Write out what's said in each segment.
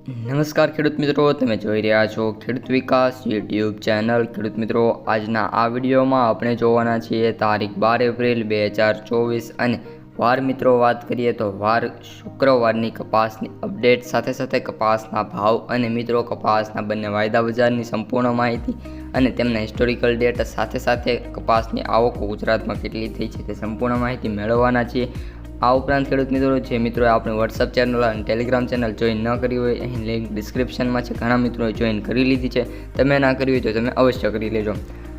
નમસ્કાર ખેડૂત મિત્રો, તમે જોઈ રહ્યા છો ખેડૂત વિકાસ યુટ્યુબ ચેનલ। ખેડૂત મિત્રો, આજના આ વિડીયોમાં આપણે જોવાના છીએ તારીખ 12 એપ્રિલ 2024 અને વાર મિત્રો વાત કરીએ તો વાર શુક્રવારની કપાસની અપડેટ સાથે સાથે કપાસના ભાવ અને મિત્રો કપાસના બંને વાયદા બજારની સંપૂર્ણ માહિતી અને તેમના હિસ્ટોરિકલ ડેટા સાથે સાથે કપાસની આવકો ગુજરાતમાં કેટલી થઈ છે તે સંપૂર્ણ માહિતી મેળવવાના છીએ। આ ઉપરાંત ખેડૂત મિત્રો જે મિત્રોએ આપણી વોટ્સઅપ ચેનલ અને ટેલિગ્રામ ચેનલ જોઈન ન કરી હોય અહીં લિંક ડિસ્ક્રિપ્શનમાં છે, ઘણા મિત્રોએ જોઈન કરી લીધી છે, તમે ના કરી હોય તો તમે અવશ્ય કરી લેજો।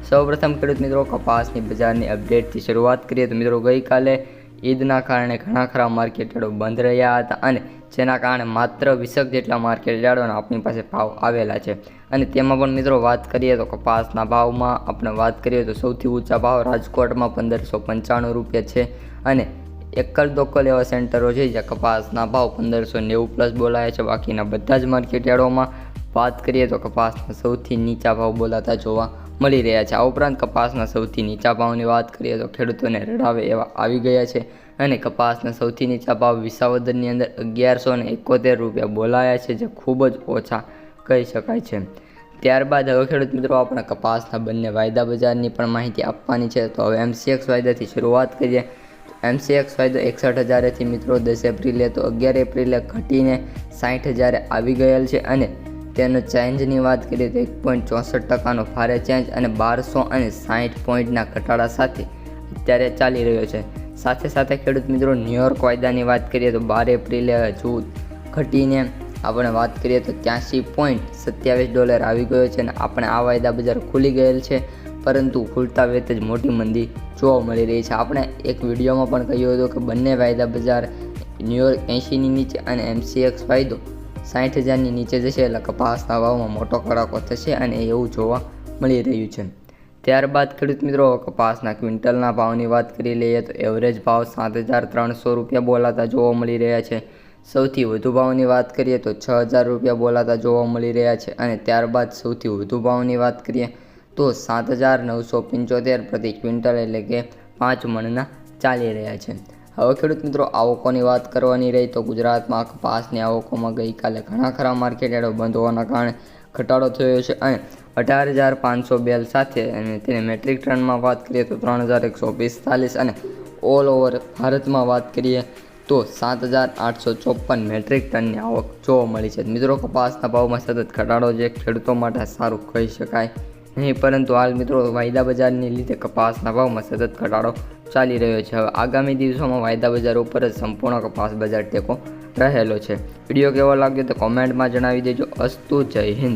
સૌપ્રથમ ખેડૂત મિત્રો કપાસની બજારની અપડેટથી શરૂઆત કરીએ તો મિત્રો ગઈકાલે ઈદના કારણે ઘણા ખરા માર્કેટયાર્ડો બંધ રહ્યા હતા અને જેના કારણે માત્ર 20 જેટલા માર્કેટયાર્ડોના આપણી પાસે ભાવ આવેલા છે અને તેમાં પણ મિત્રો વાત કરીએ તો કપાસના ભાવમાં આપણે વાત કરીએ તો સૌથી ઊંચા ભાવ રાજકોટમાં 1595 રૂપિયા છે અને એકલ દોકલ એવા સેન્ટરો છે જ્યાં કપાસના ભાવ 1590 પ્લસ બોલાયા છે। બાકીના બધા જ માર્કેટયાર્ડોમાં વાત કરીએ તો કપાસના સૌથી નીચા ભાવ બોલાતા જોવા મળી રહ્યા છે। આ ઉપરાંત કપાસના સૌથી નીચા ભાવની વાત કરીએ તો ખેડૂતોને રડાવે એવા આવી ગયા છે અને કપાસના સૌથી નીચા ભાવ વિસાવદરની અંદર 1171 રૂપિયા બોલાયા છે, જે ખૂબ જ ઓછા કહી શકાય છે। ત્યારબાદ હવે ખેડૂત મિત્રો આપણે કપાસના બંને વાયદા બજારની પણ માહિતી આપવાની છે। તો હવે MCX વાયદાથી શરૂઆત કરીએ। MCX વાયદો 61,000થી મિત્રો 10 એપ્રિલે તો 11 એપ્રિલે ઘટીને 60,000 આવી ગયેલ છે અને તેનો ચેન્જની વાત કરીએ તો 1.64% ભારે ચેન્જ અને 1260 પોઈન્ટના ઘટાડા સાથે અત્યારે ચાલી રહ્યો છે। સાથે સાથે ખેડૂત મિત્રો ન્યુયોર્ક વાયદાની વાત કરીએ તો 12 એપ્રિલે હજુ ઘટીને આપણે વાત કરીએ તો $83.27 આવી ગયો છે અને આપણે આ વાયદા બજાર ખુલી ગયેલ છે, પરંતુ ખુલતા વેત જ મોટી મંદી જોવા મળી રહી છે। આપણે એક વિડીયોમાં પણ કહ્યું હતું કે બંને વાયદા બજાર ન્યુયોર્ક 80ની નીચે અને MCX વાયદો 60,000ની નીચે જશે એટલે કપાસના ભાવમાં મોટો કડાકો થશે અને એવું જોવા મળી રહ્યું છે। ત્યારબાદ ખેડૂત મિત્રો કપાસના ક્વિન્ટલના ભાવની વાત કરી લઈએ તો એવરેજ ભાવ 7,300 રૂપિયા બોલાતા જોવા મળી રહ્યા છે। સૌથી વધુ ભાવની વાત કરીએ તો 6,000 રૂપિયા બોલાતા જોવા મળી રહ્યા છે અને ત્યારબાદ સૌથી વધુ ભાવની વાત કરીએ તો 7,975 પ્રતિ ક્વિન્ટલ એટલે કે 5 મણના ચાલી રહ્યા છે। હવે ખેડૂત મિત્રો આવકોની વાત કરવાની રહી તો ગુજરાતમાં કપાસની આવકોમાં ગઈકાલે ઘણા ખરા માર્કેટયાર્ડો બંધ હોવાના કારણે ઘટાડો થયો છે અને 18,500 બેલ સાથે અને તેને મેટ્રિક ટનમાં વાત કરીએ તો 3,145 અને ઓલ ઓવર ભારતમાં વાત કરીએ તો 7,854 મેટ્રિક ટનની આવક જોવા મળી છે। મિત્રો કપાસના ભાવમાં સતત ઘટાડો જે ખેડૂતો માટે સારું કહી શકાય નહીં, પરંતુ હાલ મિત્રો વાયદા બજારની લીધે કપાસના ભાવમાં સતત ઘટાડો ચાલી રહ્યો છે। હવે આગામી દિવસોમાં વાયદા બજાર ઉપર જ સંપૂર્ણ કપાસ બજાર ટેકો રહેલો છે। વિડીયો કેવો લાગ્યો તો કોમેન્ટમાં જણાવી દેજો। અસ્તુ, જય હિન્દ।